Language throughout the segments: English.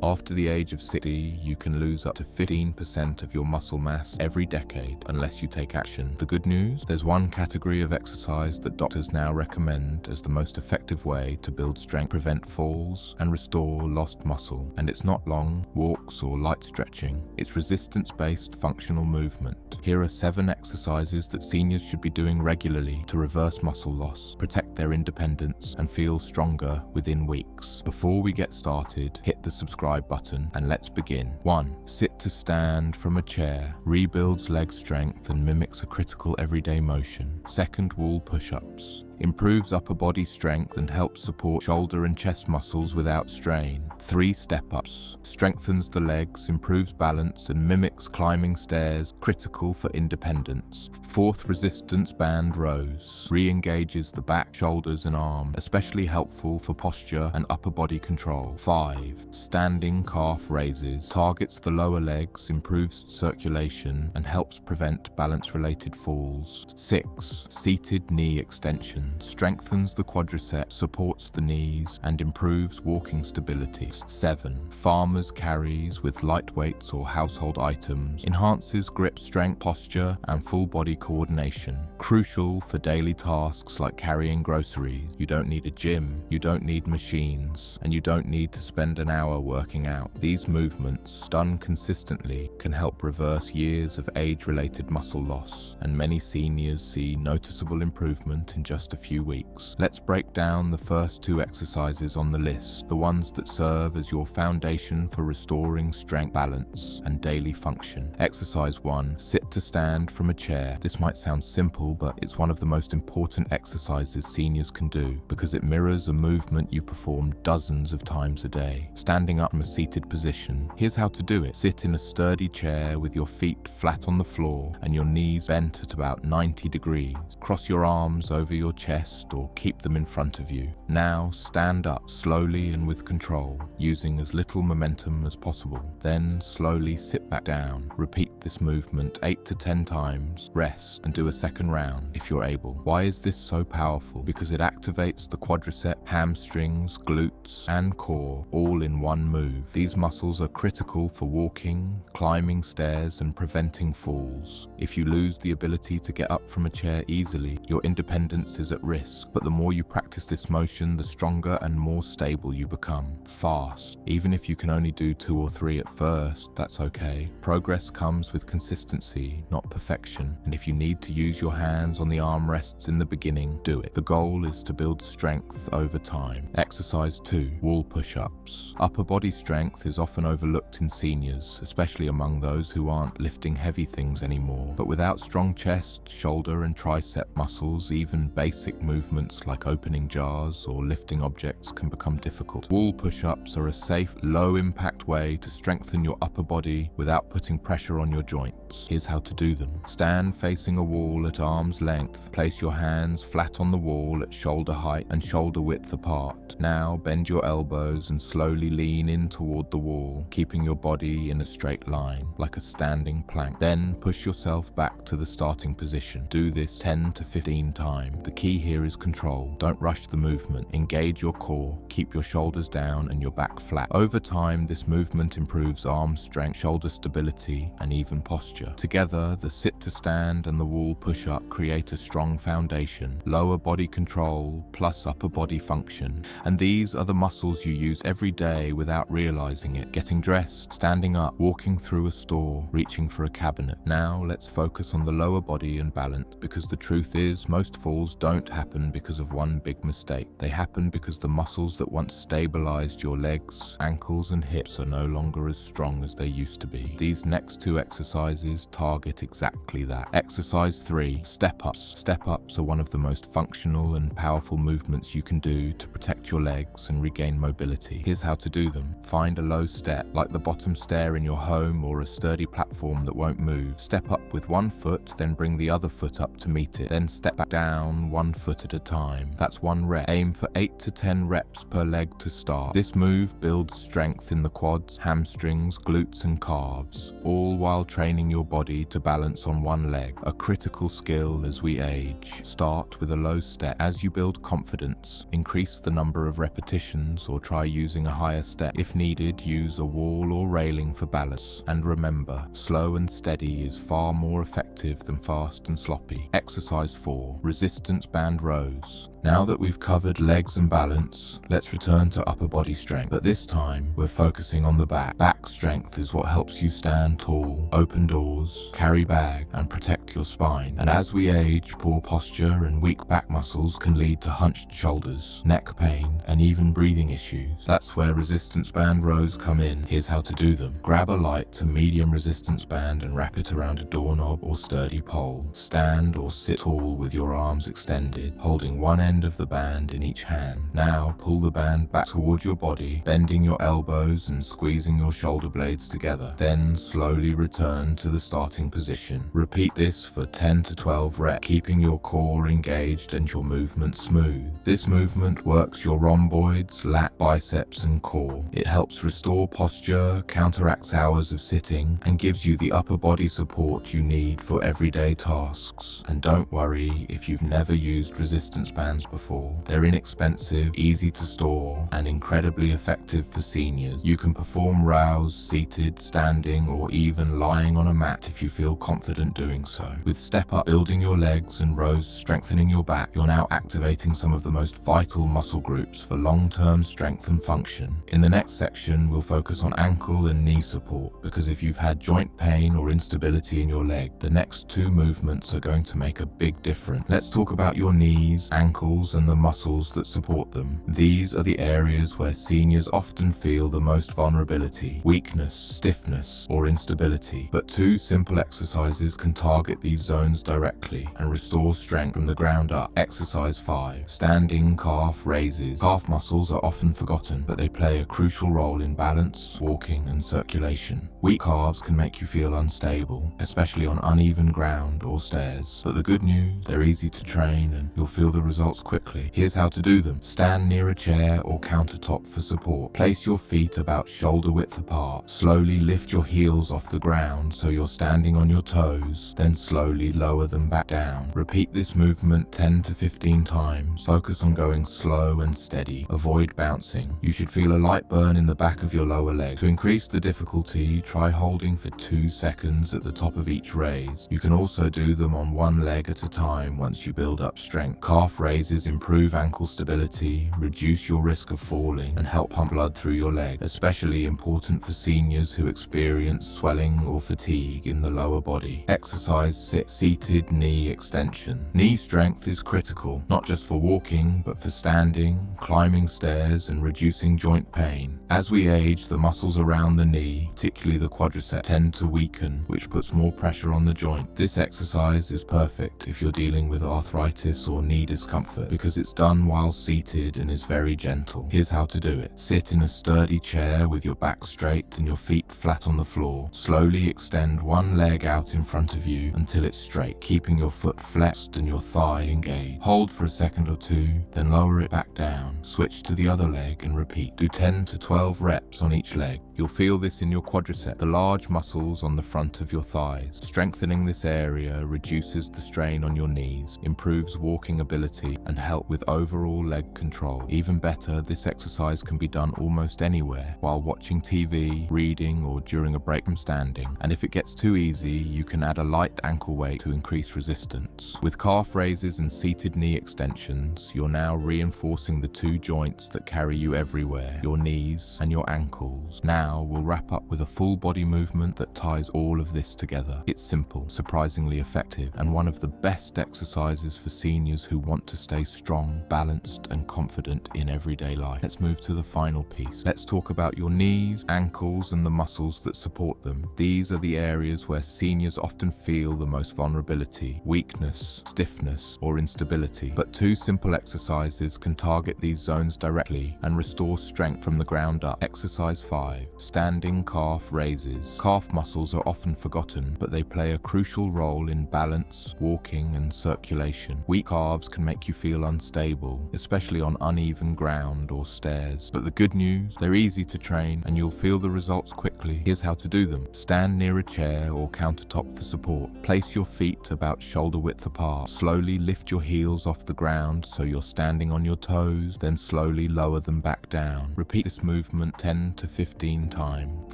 After the age of 60, you can lose up to 15% of your muscle mass every decade unless you take action. The good news? There's one category of exercise that doctors now recommend as the most effective way to build strength, prevent falls, and restore lost muscle. And it's not long walks or light stretching. It's resistance-based functional movement. Here are 7 exercises that seniors should be doing regularly to reverse muscle loss, protect their independence, and feel stronger within weeks. Before we get started, hit the subscribe button and let's begin. 1. Sit to stand from a chair. Rebuilds leg strength and mimics a critical everyday motion. 2nd, wall push-ups. Improves upper body strength and helps support shoulder and chest muscles without strain. 3. Step-ups. Strengthens the legs, improves balance, and mimics climbing stairs, critical for independence. 4th, resistance band rows. Re-engages the back, shoulders, and arm, especially helpful for posture and upper body control. 5. Standing calf raises. Targets the lower legs, improves circulation, and helps prevent balance-related falls. 6. Seated knee extension. Strengthens the quadriceps, supports the knees, and improves walking stability. 7. Farmer's carries with light weights or household items. Enhances grip strength, posture, and full body coordination. Crucial for daily tasks like carrying groceries. You don't need a gym, you don't need machines, and you don't need to spend an hour working out. These movements, done consistently, can help reverse years of age-related muscle loss, and many seniors see noticeable improvement in just a few weeks. Let's break down the first 2 exercises on the list, the ones that serve as your foundation for restoring strength, balance, and daily function. Exercise 1. Sit to stand from a chair. This might sound simple, but it's one of the most important exercises seniors can do because it mirrors a movement you perform dozens of times a day. Standing up from a seated position. Here's how to do it. Sit in a sturdy chair with your feet flat on the floor and your knees bent at about 90 degrees. Cross your arms over your chest or keep them in front of you. Now stand up slowly and with control, using as little momentum as possible. Then slowly sit back down. Repeat this movement 8 to 10 times, rest, and do a second round if you're able. Why is this so powerful? Because it activates the quadriceps, hamstrings, glutes, and core all in one move. These muscles are critical for walking, climbing stairs, and preventing falls. If you lose the ability to get up from a chair easily, your independence is at risk, but the more you practice this motion, the stronger and more stable you become. Fast. Even if you can only do 2 or 3 at first, that's okay. Progress comes with consistency, not perfection, and if you need to use your hands on the armrests in the beginning, do it. The goal is to build strength over time. Exercise 2. Wall push-ups. Upper body strength is often overlooked in seniors, especially among those who aren't lifting heavy things anymore. But without strong chest, shoulder, and tricep muscles, even basic movements like opening jars or lifting objects can become difficult. Wall push-ups are a safe, low-impact way to strengthen your upper body without putting pressure on your joints. Here's how to do them. Stand facing a wall at arm's length. Place your hands flat on the wall at shoulder height and shoulder width apart. Now bend your elbows and slowly lean in toward the wall, keeping your body in a straight line, like a standing plank. Then push yourself back to the starting position. Do this 10 to 15 times. The key here is control. Don't rush the movement. Engage your core. Keep your shoulders down and your back flat. Over time, this movement improves arm strength, shoulder stability, and even posture. Together, the sit to stand and the wall push-up create a strong foundation. Lower body control plus upper body function. And these are the muscles you use every day without realizing it. Getting dressed, standing up, walking through a store, reaching for a cabinet. Now let's focus on the lower body and balance, because the truth is most falls don't happen because of one big mistake. They happen because the muscles that once stabilized your legs, ankles, and hips are no longer as strong as they used to be. These next 2 exercises target exactly that. Exercise 3. Step-ups. Step-ups are one of the most functional and powerful movements you can do to protect your legs and regain mobility. Here's how to do them. Find a low step, like the bottom stair in your home or a sturdy platform that won't move. Step up with one foot, then bring the other foot up to meet it. Then step back down one 1 foot at a time. That's 1 rep. Aim for 8 to 10 reps per leg to start. This move builds strength in the quads, hamstrings, glutes and calves, all while training your body to balance on one leg, a critical skill as we age. Start with a low step. As you build confidence, increase the number of repetitions or try using a higher step. If needed, use a wall or railing for balance. And remember, slow and steady is far more effective than fast and sloppy. Exercise 4. Resistance band rows. Now that we've covered legs and balance, let's return to upper body strength. But this time, we're focusing on the back. Back strength is what helps you stand tall, open doors, carry bag, and protect your spine. And as we age, poor posture and weak back muscles can lead to hunched shoulders, neck pain, and even breathing issues. That's where resistance band rows come in. Here's how to do them. Grab a light to medium resistance band and wrap it around a doorknob or sturdy pole. Stand or sit tall with your arms extended, holding one end of the band in each hand. Now pull the band back towards your body, bending your elbows and squeezing your shoulder blades together. Then slowly return to the starting position. Repeat this for 10 to 12 reps, keeping your core engaged and your movement smooth. This movement works your rhomboids, lat, biceps and core. It helps restore posture, counteracts hours of sitting, and gives you the upper body support you need for everyday tasks. And don't worry if you've never used resistance bands before. They're inexpensive, easy to store, and incredibly effective for seniors. You can perform rows seated, standing, or even lying on a mat if you feel confident doing so. With step up building your legs and rows strengthening your back, you're now activating some of the most vital muscle groups for long-term strength and function. In the next section, we'll focus on ankle and knee support, because if you've had joint pain or instability in your leg, the next two movements are going to make a big difference. Let's talk about your knees, ankles, and the muscles that support them. These are the areas where seniors often feel the most vulnerability, weakness, stiffness, or instability. But two simple exercises can target these zones directly and restore strength from the ground up. Exercise 5. Standing calf raises. Calf muscles are often forgotten, but they play a crucial role in balance, walking, and circulation. Weak calves can make you feel unstable, especially on uneven ground or stairs. But the good news, they're easy to train and you'll feel the results quickly. Here's how to do them. Stand near a chair or countertop for support. Place your feet about shoulder width apart. Slowly lift your heels off the ground so you're standing on your toes, then slowly lower them back down. Repeat this movement 10 to 15 times. Focus on going slow and steady. Avoid bouncing. You should feel a light burn in the back of your lower leg. To increase the difficulty, try holding for 2 seconds at the top of each raise. You can also do them on one leg at a time once you build up strength. Calf raises improve ankle stability, reduce your risk of falling, and help pump blood through your leg, especially important for seniors who experience swelling or fatigue in the lower body. Exercise 6. Seated knee extension. Knee strength is critical, not just for walking, but for standing, climbing stairs, and reducing joint pain. As we age, the muscles around the knee, particularly the quadricep, tend to weaken, which puts more pressure on the joint. This exercise is perfect if you're dealing with arthritis or knee discomfort, because it's done while seated and is very gentle. Here's how to do it. Sit in a sturdy chair with your back straight and your feet flat on the floor. Slowly extend one leg out in front of you until it's straight, keeping your foot flexed and your thigh engaged. Hold for a second or two, then lower it back down. Switch to the other leg and repeat. Do 10 to 12 reps on each leg. You'll feel this in your quadricep, the large muscles on the front of your thighs. Strengthening this area reduces the strain on your knees, improves walking ability, and help with overall leg control. Even better, this exercise can be done almost anywhere, while watching TV, reading, or during a break from standing. And if it gets too easy, you can add a light ankle weight to increase resistance. With calf raises and seated knee extensions, you're now reinforcing the two joints that carry you everywhere, your knees and your ankles. Now we'll wrap up with a full body movement that ties all of this together. It's simple, surprisingly effective, and one of the best exercises for seniors who want to stay strong, balanced, and confident in everyday life. Let's move to the final piece. Let's talk about your knees, ankles, and the muscles that support them. These are the areas where seniors often feel the most vulnerability, weakness, stiffness, or instability. But two simple exercises can target these zones directly and restore strength from the ground up. Exercise 5. Standing calf raises. Calf muscles are often forgotten, but they play a crucial role in balance, walking, and circulation. Weak calves can make you feel unstable, especially on uneven ground or stairs. But the good news, they're easy to train and you'll feel the results quickly. Here's how to do them. Stand near a chair or countertop for support. Place your feet about shoulder width apart. Slowly lift your heels off the ground so you're standing on your toes, then slowly lower them back down. Repeat this movement 10 to 15 times.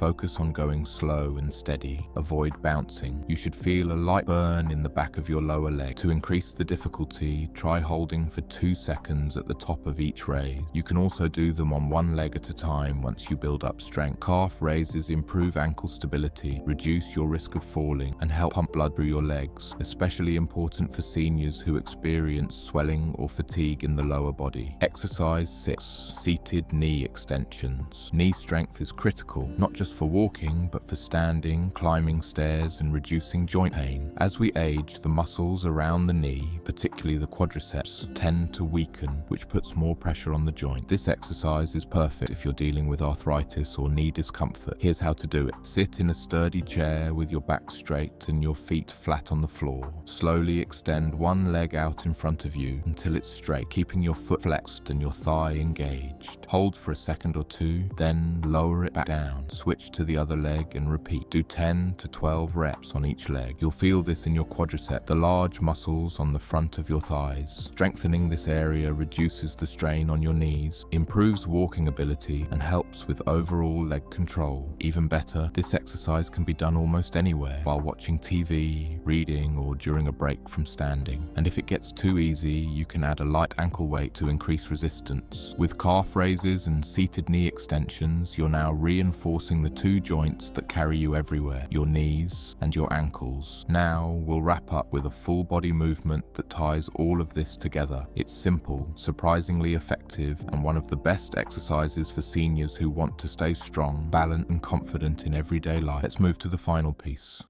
Focus on going slow and steady. Avoid bouncing. You should feel a light burn in the back of your lower leg. To increase the difficulty, try holding for 2 seconds at the top of each raise. You can also do them on one leg at a time once you build up strength. Calf raises improve ankle stability, reduce your risk of falling, and help pump blood through your legs, especially important for seniors who experience swelling or fatigue in the lower body. Exercise 6. Seated knee extensions. Knee strength is critical, not just for walking, but for standing, climbing stairs, and reducing joint pain. As we age, the muscles around the knee, particularly the quadriceps, tend to weaken, which puts more pressure on the joint. This exercise is perfect if you're dealing with arthritis or knee discomfort. Here's how to do it. Sit in a sturdy chair with your back straight and your feet flat on the floor. Slowly extend one leg out in front of you until it's straight, keeping your foot flexed and your thigh engaged. Hold for a second or two, then lower it back down. Switch to the other leg and repeat. Do 10 to 12 reps on each leg. You'll feel this in your quadricep, the large muscles on the front of your thighs. Strengthening this area reduces the strain on your knees, improves walking ability, and helps with overall leg control. Even better, this exercise can be done almost anywhere, while watching TV, reading, or during a break from standing. And if it gets too easy, you can add a light ankle weight to increase resistance. With calf raises and seated knee extensions, you're now reinforcing the two joints that carry you everywhere, your knees and your ankles. Now we'll wrap up with a full body movement that ties all of this together. It's simple, surprisingly effective, and one of the best exercises for seniors who want to stay strong, balanced, and confident in everyday life. Let's move to the final piece.